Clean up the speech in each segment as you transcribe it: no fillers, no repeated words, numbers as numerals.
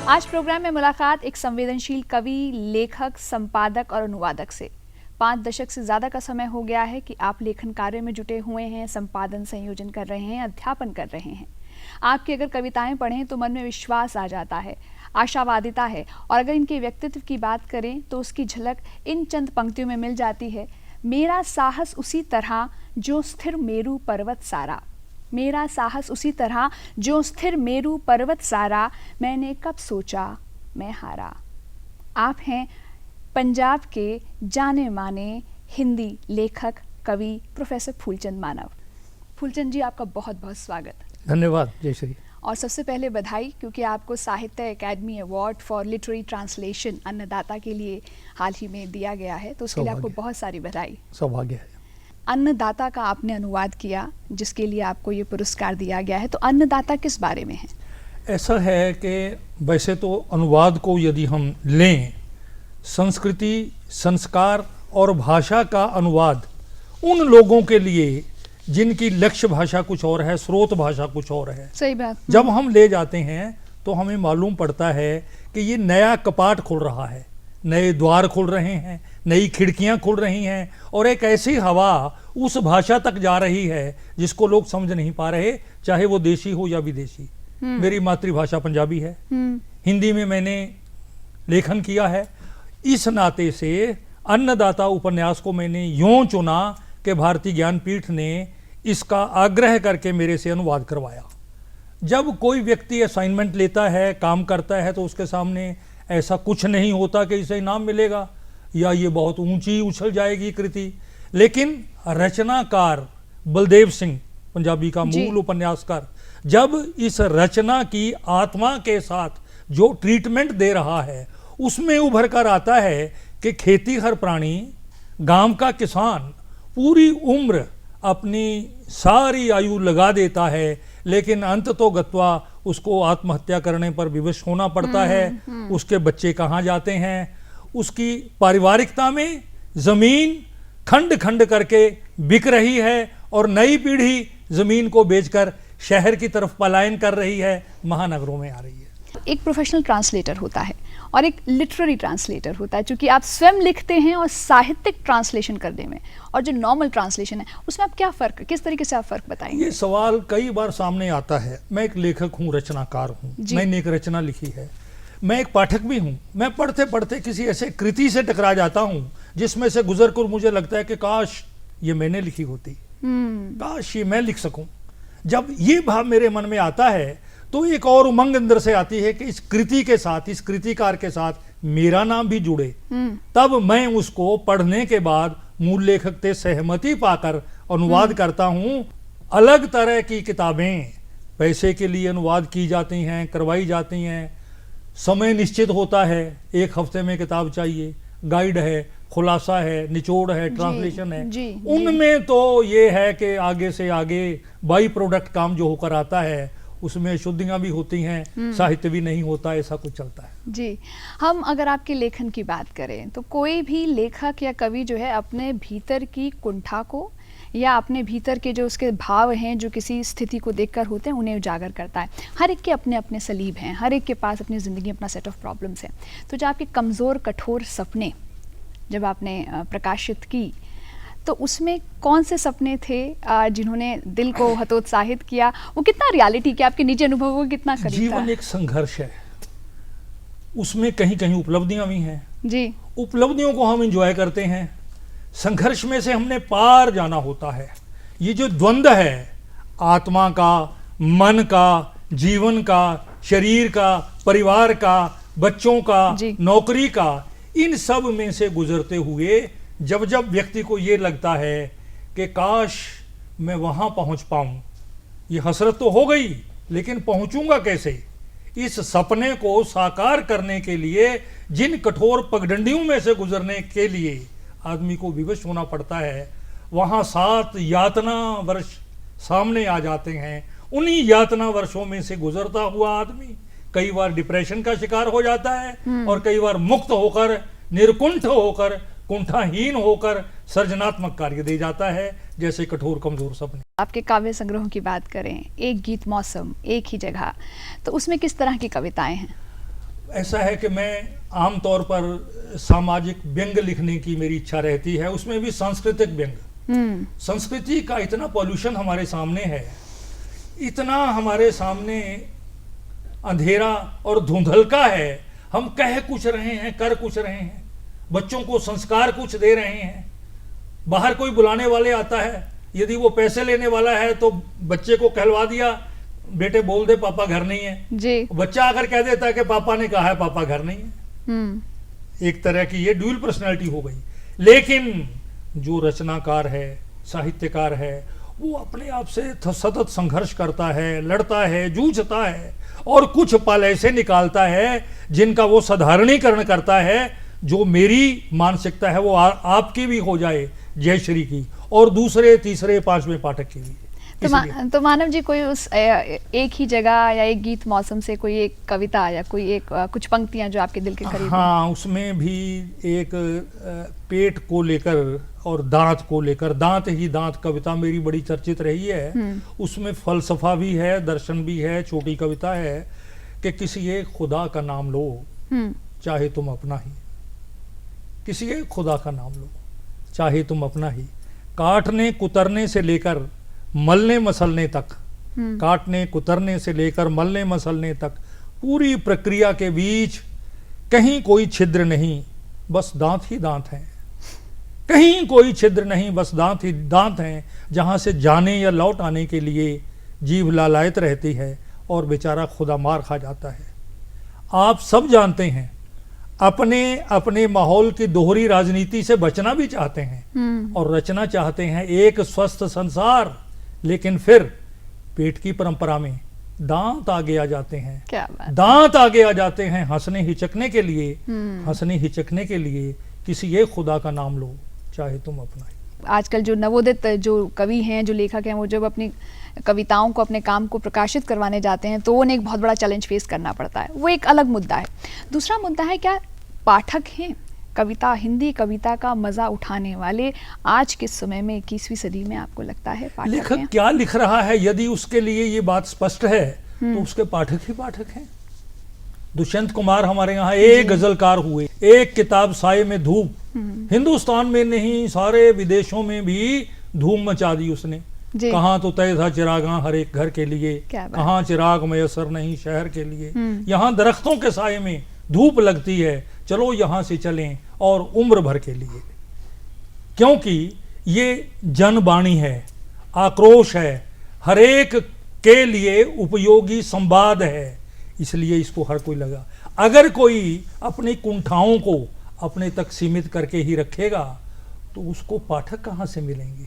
आज प्रोग्राम में मुलाकात एक संवेदनशील कवि, लेखक, संपादक और अनुवादक से। 5 दशक से ज़्यादा का समय हो गया है कि आप लेखन कार्य में जुटे हुए हैं, संपादन, संयोजन कर रहे हैं, अध्यापन कर रहे हैं। आपकी अगर कविताएं पढ़ें तो मन में विश्वास आ जाता है, आशावादिता है, और अगर इनके व्यक्तित्व की बात करें तो उसकी झलक इन चंद पंक्तियों में मिल जाती है। मेरा साहस उसी तरह जो स्थिर मेरू पर्वत सारा, मेरा साहस उसी तरह जो स्थिर मेरू पर्वत सारा, मैंने कब सोचा मैं हारा। आप हैं पंजाब के जाने माने हिंदी लेखक, कवि, प्रोफेसर फूलचंद मानव। फूलचंद जी, आपका बहुत बहुत स्वागत। धन्यवाद। जय श्री। और सबसे पहले बधाई, क्योंकि आपको साहित्य academy award for literary translation अन्नदाता के लिए हाल ही में दिया गया है, तो उसके लिए आपको बहुत सारी बधाई। सौभाग्य है। अन्नदाता का आपने अनुवाद किया, जिसके लिए आपको ये पुरस्कार दिया गया है। तो अन्नदाता किस बारे में है? ऐसा है कि वैसे तो अनुवाद को यदि हम लें, संस्कृति, संस्कार और भाषा का अनुवाद उन लोगों के लिए जिनकी लक्ष्य भाषा कुछ और है, स्रोत भाषा कुछ और है। सही बात। जब हम ले जाते हैं तो हमें मालूम पड़ता है कि ये नया कपाट खुल रहा है, नए द्वार खुल रहे हैं, नई खिड़कियां खुल रही हैं, और एक ऐसी हवा उस भाषा तक जा रही है जिसको लोग समझ नहीं पा रहे, चाहे वो देशी हो या विदेशी। मेरी मातृभाषा पंजाबी है, हिंदी में मैंने लेखन किया है। इस नाते से अन्नदाता उपन्यास को मैंने यूं चुना कि भारतीय ज्ञानपीठ ने इसका आग्रह करके मेरे से अनुवाद करवाया। जब कोई व्यक्ति असाइनमेंट लेता है, काम करता है, तो उसके सामने ऐसा कुछ नहीं होता कि इसे इनाम मिलेगा या ये बहुत ऊंची उछल जाएगी कृति। लेकिन रचनाकार बलदेव सिंह, पंजाबी का मूल उपन्यासकार, जब इस रचना की आत्मा के साथ जो ट्रीटमेंट दे रहा है, उसमें उभर कर आता है कि खेती हर प्राणी, गांव का किसान पूरी उम्र अपनी सारी आयु लगा देता है, लेकिन अंत तो गत्वा उसको आत्महत्या करने पर विवश होना पड़ता है। उसके बच्चे कहाँ जाते हैं, उसकी पारिवारिकता में जमीन खंड खंड करके बिक रही है और नई पीढ़ी जमीन को बेचकर शहर की तरफ पलायन कर रही है, महानगरों में आ रही है। एक प्रोफेशनल ट्रांसलेटर होता है और एक लिटरेरी ट्रांसलेटर होता है, क्योंकि आप स्वयं लिखते हैं और साहित्यिक ट्रांसलेशन करने में, और जो नॉर्मल ट्रांसलेशन है उसमें आप क्या फ़र्क, किस तरीके से आप फ़र्क बताएंगे? ये सवाल कई बार सामने आता है। मैं एक लेखक हूँ, रचनाकार हूँ, मैंने एक रचना लिखी है। मैं एक पाठक भी हूँ। मैं पढ़ते पढ़ते किसी ऐसे कृति से टकरा जाता हूँ जिसमें से गुजर कर मुझे लगता है कि काश ये मैंने लिखी होती, काश ये मैं लिख सकूं। जब ये भाव मेरे मन में आता है तो एक और उमंग अंदर से आती है कि इस कृति के साथ, इस कृतिकार के साथ मेरा नाम भी जुड़े। तब मैं उसको पढ़ने के बाद मूल लेखक से सहमति पाकर अनुवाद करता हूँ। अलग तरह की किताबें पैसे के लिए अनुवाद की जाती हैं, करवाई जाती हैं, समय निश्चित होता है, 1 हफ्ते में किताब चाहिए, गाइड है, खुलासा है, निचोड़ है, ट्रांसलेशन है। उनमें तो ये है कि आगे से आगे बाई प्रोडक्ट काम जो होकर आता है उसमें शुद्धियां भी होती हैं, साहित्य भी नहीं होता, ऐसा कुछ चलता है। जी, हम अगर आपके लेखन की बात करें तो कोई भी लेखक या कवि जो है अपने भीतर की कुंठा को या अपने भीतर के जो उसके भाव हैं, जो किसी स्थिति को देखकर होते हैं, उन्हें उजागर करता है। हर एक के अपने अपने सलीब हैं, हर एक के पास अपनी ज़िंदगी, अपना सेट ऑफ प्रॉब्लम्स हैं। तो जो आपके कमज़ोर कठोर सपने जब आपने प्रकाशित की, तो उसमें कौन से सपने थे जिन्होंने दिल को हतोत्साहित किया? वो कितना रियलिटी के आपके निजी अनुभवों को कितना करीब था? जीवन एक संघर्ष है, उसमें कहीं कहीं उपलब्धियां भी हैं जी। उपलब्धियों को हम एंजॉय करते हैं, संघर्ष में से हमने पार जाना होता है। ये जो द्वंद्व है, आत्मा का, मन का, जीवन का, शरीर का, परिवार का, बच्चों का, नौकरी का, इन सब में से गुजरते हुए जब जब व्यक्ति को ये लगता है कि काश मैं वहां पहुंच पाऊं, ये हसरत तो हो गई, लेकिन पहुंचूंगा कैसे? इस सपने को साकार करने के लिए जिन कठोर पगडंडियों में से गुजरने के लिए आदमी को विवश होना पड़ता है, वहां 7 यातना वर्ष सामने आ जाते हैं। उन्हीं यातना वर्षों में से गुजरता हुआ आदमी कई बार डिप्रेशन का शिकार हो जाता है और कई बार मुक्त होकर, निर्कुंठ होकर, कुंठाहीन होकर सर्जनात्मक कार्य दे जाता है, जैसे कठोर कमजोर सपने। आपके काव्य संग्रहों की बात करें, एक गीत मौसम, एक ही जगह, तो उसमें किस तरह की कविताएं हैं? ऐसा है कि मैं आमतौर पर सामाजिक व्यंग लिखने की मेरी इच्छा रहती है, उसमें भी सांस्कृतिक व्यंग। संस्कृति का इतना पॉल्यूशन हमारे सामने है, इतना हमारे सामने अंधेरा और धुंधलका है, हम कह कुछ रहे हैं, कर कुछ रहे हैं, बच्चों को संस्कार कुछ दे रहे हैं। बाहर कोई बुलाने वाले आता है, यदि वो पैसे लेने वाला है तो बच्चे को कहलवा दिया, बेटे बोल दे पापा घर नहीं है जी। बच्चा अगर कह देता है कि पापा ने कहा है पापा घर नहीं है। एक तरह की ये ड्यूल पर्सनालिटी हो गई। लेकिन जो रचनाकार है, साहित्यकार है, वो अपने आप से सतत संघर्ष करता है, लड़ता है, जूझता है और कुछ पल ऐसे निकालता है जिनका वो साधारणीकरण करता है, जो मेरी मानसिकता है वो आपकी भी हो जाए, जयश्री की, और दूसरे तीसरे पांचवें पाठक की भी। तो मानव जी, कोई उस एक ही जगह या एक गीत मौसम से कोई एक कविता या कोई एक कुछ पंक्तियां जो आपके दिल के करीब? हाँ, उसमें भी एक पेट को लेकर और दांत को लेकर, दांत ही दांत कविता मेरी बड़ी चर्चित रही है। उसमें फलसफा भी है, दर्शन भी है, छोटी कविता है कि किसी एक खुदा का नाम लो चाहे तुम अपना ही, किसी एक खुदा का नाम लो चाहे तुम अपना ही, काटने कुतरने से लेकर मलने मसलने तक, काटने कुतरने से लेकर मलने मसलने तक पूरी प्रक्रिया के बीच कहीं कोई छिद्र नहीं, बस दांत ही दांत हैं। कहीं कोई छिद्र नहीं, बस दांत ही दांत हैं, जहां से जाने या लौट आने के लिए जीभ लालायत रहती है और बेचारा खुदा मार खा जाता है। आप सब जानते हैं, अपने अपने माहौल की दोहरी राजनीति से बचना भी चाहते हैं और रचना चाहते हैं एक स्वस्थ संसार, लेकिन फिर पेट की परंपरा में दांत आगे आ जाते हैं। क्या बात? दांत आगे आ जाते हैं हंसने हिचकने के लिए, हंसने हिचकने के लिए किसी एक खुदा का नाम लो चाहे तुम अपना ही। आजकल जो नवोदित जो कवि हैं, जो लेखक हैं, वो जब अपनी कविताओं को, अपने काम को प्रकाशित करवाने जाते हैं तो उन्हें एक बहुत बड़ा चैलेंज फेस करना पड़ता है। वो एक अलग मुद्दा है। दूसरा मुद्दा है, क्या पाठक हैं कविता, हिंदी कविता का मजा उठाने वाले आज के समय में 21वीं सदी में, आपको लगता है पाठक लेखक हैं? क्या लिख रहा है, यदि उसके लिए ये बात स्पष्ट है तो उसके पाठक ही पाठक हैं। दुष्यंत कुमार हमारे यहाँ एक गजलकार हुए, एक किताब साये में धूप, हिंदुस्तान में नहीं सारे विदेशों में भी धूम मचा दी उसने। कहाँ तो तय था चिरागां हर एक घर के लिए, कहाँ चिराग मयसर नहीं शहर के लिए, यहाँ दरख्तों के साये में धूप लगती है, चलो यहाँ से चलें और उम्र भर के लिए। क्योंकि ये जनबाणी है, आक्रोश है, हर एक के लिए उपयोगी संवाद है, इसलिए इसको हर कोई लगा। अगर कोई अपनी कुंठाओं को अपने तक सीमित करके ही रखेगा तो उसको पाठक कहाँ से मिलेंगे?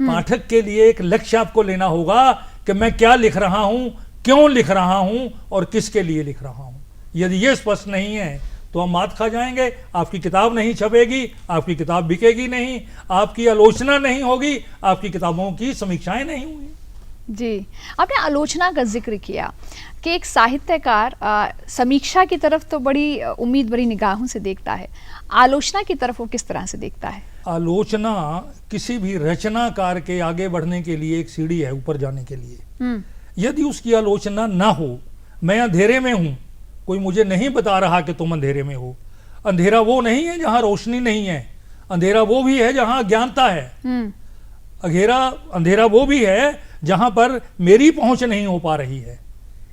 पाठक के लिए एक लक्ष्य आपको लेना होगा कि मैं क्या लिख रहा हूं, क्यों लिख रहा हूं और किसके लिए लिख रहा हूं। यदि ये स्पष्ट नहीं है तो हम मात खा जाएंगे, आपकी किताब नहीं छपेगी, आपकी किताब बिकेगी नहीं, आपकी आलोचना नहीं होगी, आपकी किताबों की समीक्षाएं नहीं होंगी। जी, आपने आलोचना का जिक्र किया कि एक साहित्यकार समीक्षा की तरफ तो बड़ी उम्मीद भरी निगाहों से देखता है, आलोचना की तरफ वो किस तरह से देखता है? आलोचना किसी भी रचनाकार के आगे बढ़ने के लिए एक सीढ़ी है ऊपर जाने के लिए। यदि उसकी आलोचना ना हो, मैं अंधेरे में हूं, कोई मुझे नहीं बता रहा कि तुम अंधेरे में हो। अंधेरा वो नहीं है जहां रोशनी नहीं है, अंधेरा वो भी है जहां अज्ञानता है। अंधेरा वो भी है जहां पर मेरी पहुंच नहीं हो पा रही है।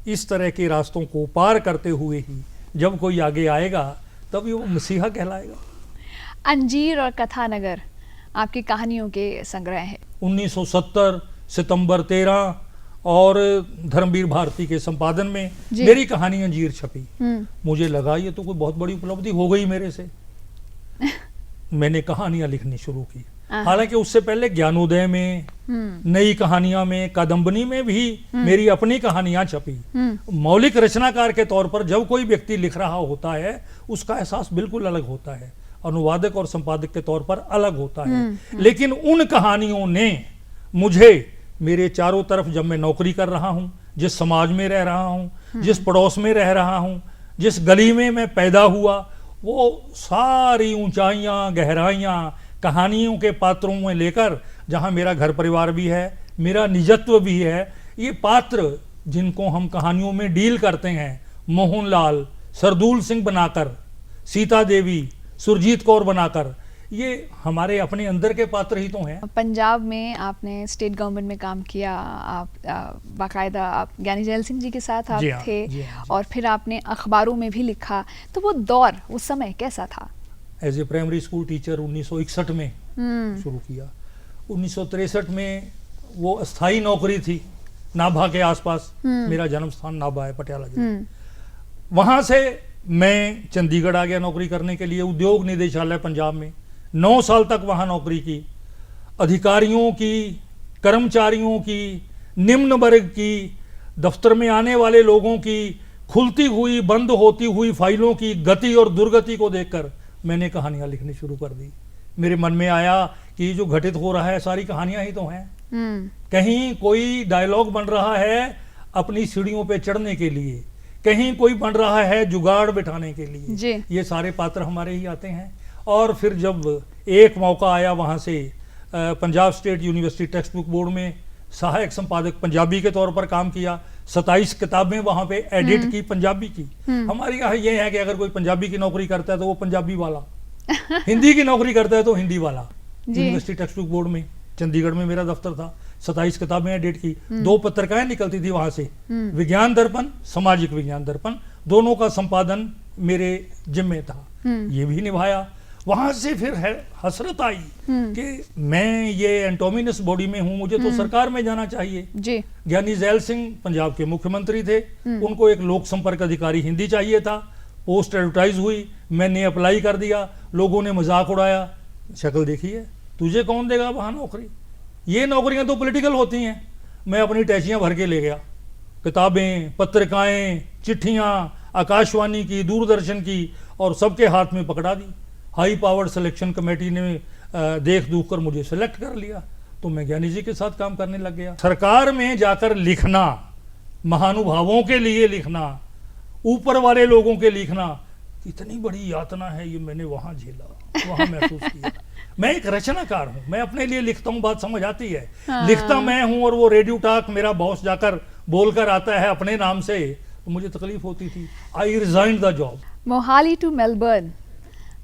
इस तरह के रास्तों को पार करते हुए ही जब कोई आगे आएगा तभी वो मसीहा कहलाएगा। अंजीर और कथानगर आपकी कहानियों के संग्रह है। 1970 सितंबर 13 और धर्मवीर भारती के संपादन में मेरी कहानी अंजीर छपी। मुझे लगा ये तो कोई बहुत बड़ी उपलब्धि हो गई मेरे से। मैंने कहानियां लिखनी शुरू की। हालांकि उससे पहले ज्ञानोदय में, नई कहानियां में, कादम्बनी में भी मेरी अपनी कहानियां छपी। मौलिक रचनाकार के तौर पर जब कोई व्यक्ति लिख रहा होता है उसका एहसास बिल्कुल अलग होता है, अनुवादक और संपादक के तौर पर अलग होता है। लेकिन उन कहानियों ने मुझे मेरे चारों तरफ, जब मैं नौकरी कर रहा हूं, जिस समाज में रह रहा हूं, जिस पड़ोस में रह रहा हूं, जिस गली में मैं पैदा हुआ, वो सारी ऊंचाइयां गहराइयां कहानियों के पात्रों में लेकर, जहां मेरा घर परिवार भी है, मेरा निजत्व भी है, ये पात्र जिनको हम कहानियों में डील करते हैं, मोहनलाल, सरदूल सिंह बनाकर, सीता देवी, सुरजीत कौर बनाकर, ये हमारे अपने अंदर के पात्र ही तो हैं। पंजाब में आपने स्टेट गवर्नमेंट में काम किया, आप बाकायदा आप ज्ञानी जैल सिंह जी के साथ आप जी हाँ, थे, जी हाँ, जी। और फिर आपने अखबारों में भी लिखा, तो वो दौर, उस समय कैसा था? As a primary school teacher 1961 में शुरू किया। 1963 में वो अस्थाई नौकरी थी नाभा के आसपास, मेरा जन्म स्थान नाभा है, पटियाला जिला। वहां से मैं चंडीगढ़ आ गया नौकरी करने के लिए, उद्योग निदेशालय पंजाब में 9 साल तक वहां नौकरी की। अधिकारियों की, कर्मचारियों की, निम्न वर्ग की, दफ्तर में आने वाले लोगों की खुलती हुई बंद होती हुई फाइलों की गति और दुर्गति को देखकर मैंने कहानियां लिखनी शुरू कर दी। मेरे मन में आया कि ये जो घटित हो रहा है सारी कहानियां ही तो हैं। कहीं कोई डायलॉग बन रहा है अपनी सीढ़ियों पे चढ़ने के लिए, कहीं कोई बन रहा है जुगाड़ बिठाने के लिए जी। ये सारे पात्र हमारे ही आते हैं। और फिर जब एक मौका आया वहाँ से Punjab state university text book board में सहायक संपादक पंजाबी के तौर पर काम किया। 27 किताबें वहाँ पे एडिट की पंजाबी की। हमारे यहाँ ये है कि अगर कोई पंजाबी की नौकरी करता है तो वो पंजाबी वाला, हिंदी की नौकरी करता है तो हिंदी वाला। यूनिवर्सिटी टेक्स्ट बुक बोर्ड में चंडीगढ़ में मेरा दफ्तर था, 27 किताबें एडिट की, 2 पत्रिकाएं निकलती थी वहां से, विज्ञान दर्पण, सामाजिक विज्ञान दर्पण, दोनों का संपादन मेरे जिम्मे था। ये भी निभाया। वहां से फिर हसरत आई कि मैं ये एंटोमिनस बॉडी में हूं, मुझे तो सरकार में जाना चाहिए। जी। ज्ञानी जैल सिंह पंजाब के मुख्यमंत्री थे, उनको एक लोक संपर्क अधिकारी हिंदी चाहिए था। पोस्ट एडवर्टाइज हुई, मैंने अप्लाई कर दिया। लोगों ने मजाक उड़ाया, शक्ल देखी है, तुझे कौन देगा वहां नौकरी, ये नौकरियां तो पॉलिटिकल होती हैं। मैं अपनी टैचियां भर के ले गया, किताबें, पत्रिकाएं, चिट्ठियां आकाशवाणी की, दूरदर्शन की, और सबके हाथ में पकड़ा दी। हाई पावर्ड सिलेक्शन कमेटी ने देख दूख कर मुझे सेलेक्ट कर लिया, तो मैं ज्ञानी जी के साथ काम करने लग गया। सरकार में जाकर लिखना, महानुभावों के लिए लिखना, ऊपर वाले लोगों के लिखना, इतनी बड़ी यातना है, ये मैंने वहां झेला, वहां महसूस किया। मैं एक रचनाकार हूं, मैं अपने लिए लिखता हूं, बात समझ आती है। लिखता मैं हूं और वो रेडियो टॉक मेरा बॉस जाकर बोलकर आता है अपने नाम से, तो मुझे तकलीफ होती थी। I resigned the job. Mohali to Melbourne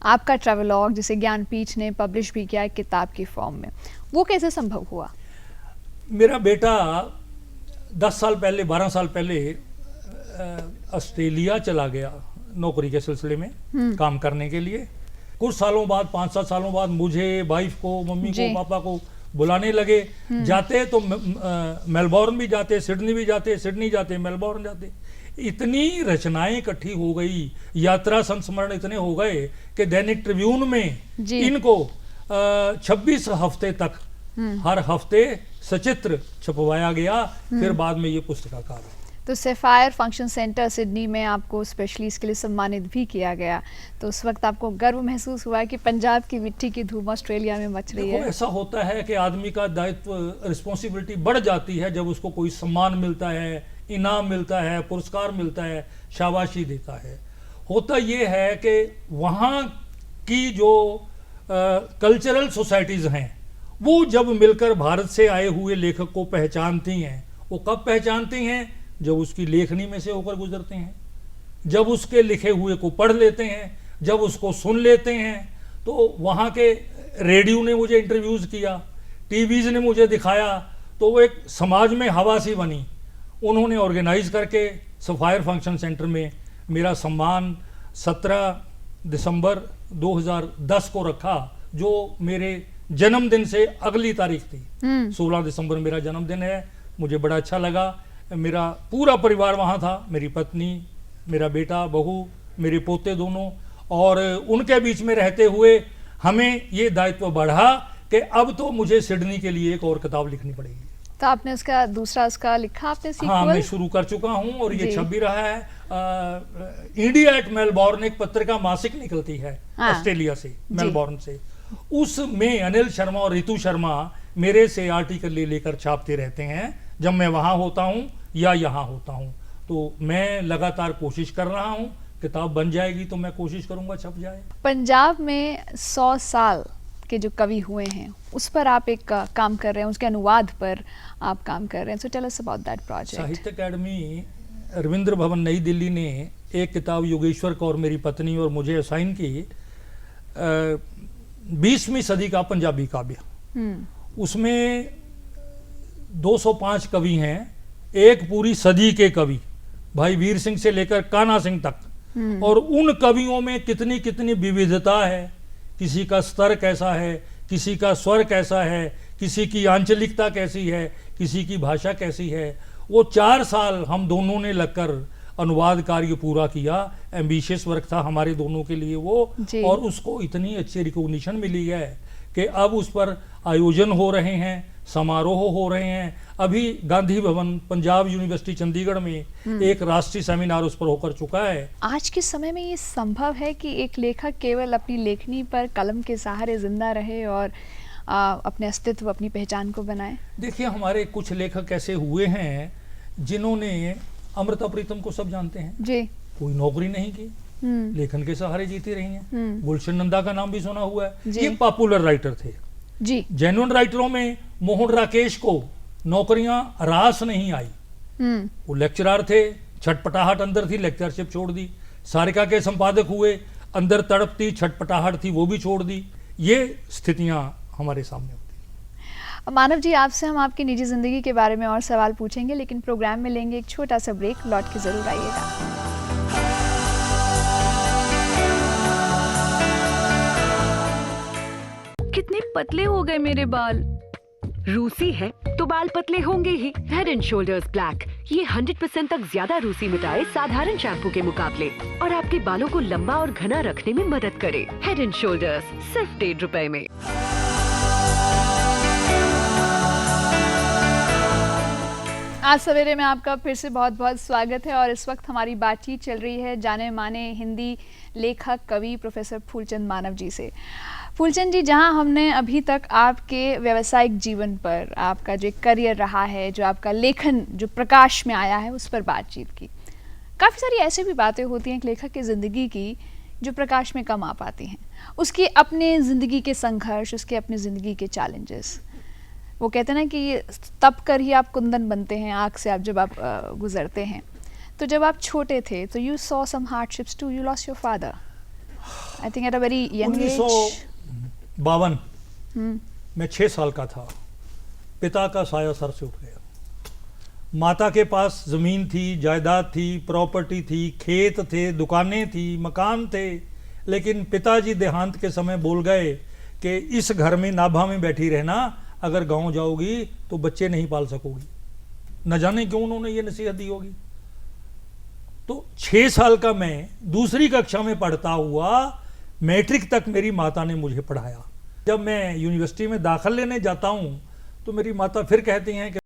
आपका ट्रैवलॉग, जिसे ज्ञानपीठ ने पब्लिश भी किया है किताब की फॉर्म में, वो कैसे संभव हुआ? मेरा बेटा 10 साल पहले, 12 साल पहले ऑस्ट्रेलिया चला गया नौकरी के सिलसिले में काम करने के लिए। कुछ सालों बाद, 5-7 सालों बाद मुझे, वाइफ को, मम्मी को, पापा को बुलाने लगे। जाते तो मेलबोर्न भी जाते, सिडनी भी जाते, सिडनी जाते, मेलबोर्न जाते। इतनी रचनाएं इकट्ठी हो गई, यात्रा संस्मरण इतने हो गए कि दैनिक ट्रिब्यून में इनको 26 हफ्ते तक हर हफ्ते सचित्र छपवाया गया। फिर बाद में ये पुस्तकाकार है। तो सैफायर फंक्शन सेंटर सिडनी में आपको स्पेशली इसके लिए सम्मानित भी किया गया, तो उस वक्त आपको गर्व महसूस हुआ कि पंजाब की मिट्टी की धूम ऑस्ट्रेलिया में मच रही है? ऐसा होता है कि आदमी का दायित्व, रिस्पॉन्सिबिलिटी बढ़ जाती है जब उसको कोई सम्मान मिलता है, इनाम मिलता है, पुरस्कार मिलता है, शाबाशी देता है। होता ये है कि वहाँ की जो कल्चरल सोसाइटीज़ हैं वो जब मिलकर भारत से आए हुए लेखक को पहचानती हैं। वो कब पहचानती हैं? जब उसकी लेखनी में से होकर गुजरते हैं, जब उसके लिखे हुए को पढ़ लेते हैं, जब उसको सुन लेते हैं। तो वहाँ के रेडियो ने मुझे इंटरव्यूज़ किया, टीवीज़ ने मुझे दिखाया, तो वो एक समाज में हवा सी बनी। उन्होंने ऑर्गेनाइज करके सफायर फंक्शन सेंटर में मेरा सम्मान 17 दिसंबर 2010 को रखा, जो मेरे जन्मदिन से अगली तारीख थी। 16 दिसंबर मेरा जन्मदिन है। मुझे बड़ा अच्छा लगा। मेरा पूरा परिवार वहाँ था, मेरी पत्नी, मेरा बेटा, बहू, मेरे पोते दोनों, और उनके बीच में रहते हुए हमें ये दायित्व बढ़ा कि अब तो मुझे सिडनी के लिए एक और किताब लिखनी पड़ेगी। तो आपने उसका दूसरा लिखा आपने सीक्वल? हाँ, मैं शुरू कर चुका हूँ और ये छप भी रहा है। इंडिया एट मेलबोर्न एक पत्रिका मासिक निकलती है ऑस्ट्रेलिया से, मेलबोर्न से। उसमें अनिल शर्मा और रितु शर्मा मेरे से आर्टिकल लेकर छापते रहते हैं जब मैं वहाँ होता हूँ या यहाँ होता हूँ। तो मैं लगातार कोशिश कर रहा हूँ, किताब बन जाएगी तो मैं कोशिश करूँगा छप जाए। पंजाब में 100 साल के जो कवि हुए हैं उस पर आप एक काम कर रहे हैं, उसके अनुवाद पर आप काम कर रहे हैं। So tell us about that project. Sahitya Akademi, Rabindra Bhavan, New Delhi ने एक किताब योगेश्वर कौर मेरी पत्नी और मुझे असाइन की, 20वीं सदी का पंजाबी काव्य। उसमें 205 कवि हैं, एक पूरी सदी के कवि, भाई वीर सिंह से लेकर कान्हा सिंह तक। और उन कवियों में कितनी कितनी विविधता है, किसी का स्तर कैसा है, किसी का स्वर कैसा है, किसी की आंचलिकता कैसी है, किसी की भाषा कैसी है। वो 4 साल हम दोनों ने लगकर अनुवाद कार्य पूरा किया। एम्बिशियस वर्क था हमारे दोनों के लिए वो, और उसको इतनी अच्छी रिकॉग्निशन मिली है कि अब उस पर आयोजन हो रहे हैं, समारोह हो रहे हैं। अभी गांधी भवन पंजाब यूनिवर्सिटी चंडीगढ़ में एक राष्ट्रीय सेमिनार उस पर होकर चुका है। आज के समय में ये संभव है कि एक लेखक केवल अपनी लेखनी पर कलम के सहारे जिंदा रहे और अपने अस्तित्व, अपनी पहचान को बनाए? देखिए, हमारे कुछ लेखक ऐसे हुए हैं जिन्होंने, अमृता प्रीतम को सब जानते हैं जी, कोई नौकरी नहीं की, लेखन के सहारे जीती रही हैं। गुलशन नंदा का नाम भी सुना हुआ है, ये पॉपुलर राइटर थे जी। जेन्युइन राइटरों में मोहन राकेश को नौकरियां रास नहीं आई, वो लेक्चरर थे, छटपटाहट अंदर थी, लेक्चरशिप छोड़ दी। सारिका के संपादक हुए, अंदर तड़प थी, छटपटाहट थी, वो भी छोड़ दी। ये स्थितियां हमारे सामने होती। मानव जी, आपसे हम आपकी निजी जिंदगी के बारे में और सवाल पूछेंगे, लेकिन प्रोग्राम में लेंगे एक छोटा सा ब्रेक। लौट के जरूर आइएगा। कितने पतले हो गए मेरे बाल। रूसी है तो बाल पतले होंगे ही। हेड एंड शोल्डर्स ब्लैक, ये 100% तक ज्यादा रूसी मिटाए साधारण शैम्पू के मुकाबले, और आपके बालों को लंबा और घना रखने में मदद करे। हेड एंड शोल्डर्स सिर्फ 1.5 रुपए में। आज सवेरे में आपका फिर से बहुत बहुत स्वागत है। और इस वक्त हमारी बातचीत चल रही है जाने माने हिंदी लेखक कवि प्रोफेसर फूलचंद मानव जी से। फूलचंद जी, जहां हमने अभी तक आपके व्यावसायिक जीवन पर, आपका जो करियर रहा है, जो आपका लेखन जो प्रकाश में आया है, उस पर बातचीत की, काफ़ी सारी ऐसी भी बातें होती हैं एक लेखक की ज़िंदगी की जो प्रकाश में कम आ पाती हैं। उसकी अपने ज़िंदगी के संघर्ष, उसके अपनी ज़िंदगी के चैलेंजेस। वो कहते हैं ना कि ये तप कर ही आप कुंदन बनते हैं, आग से आप जब आप गुजरते हैं। तो जब आप छोटे थे तो you saw some hardships too, you lost your father I think at a very young age. 1952 मैं 6 साल का था, पिता का साया सर से उठ गया। माता के पास जमीन थी, जायदाद थी, प्रॉपर्टी थी, खेत थे, दुकानें थी, मकान थे, लेकिन पिताजी देहांत के समय बोल गए कि इस घर में नाभा में बैठी रहना, अगर गांव जाओगी तो बच्चे नहीं पाल सकोगी। न जाने क्यों उन्होंने ये नसीहत दी होगी। तो 6 साल का मैं दूसरी कक्षा में पढ़ता हुआ मैट्रिक तक मेरी माता ने मुझे पढ़ाया। जब मैं यूनिवर्सिटी में दाखिल लेने जाता हूं तो मेरी माता फिर कहती हैं कि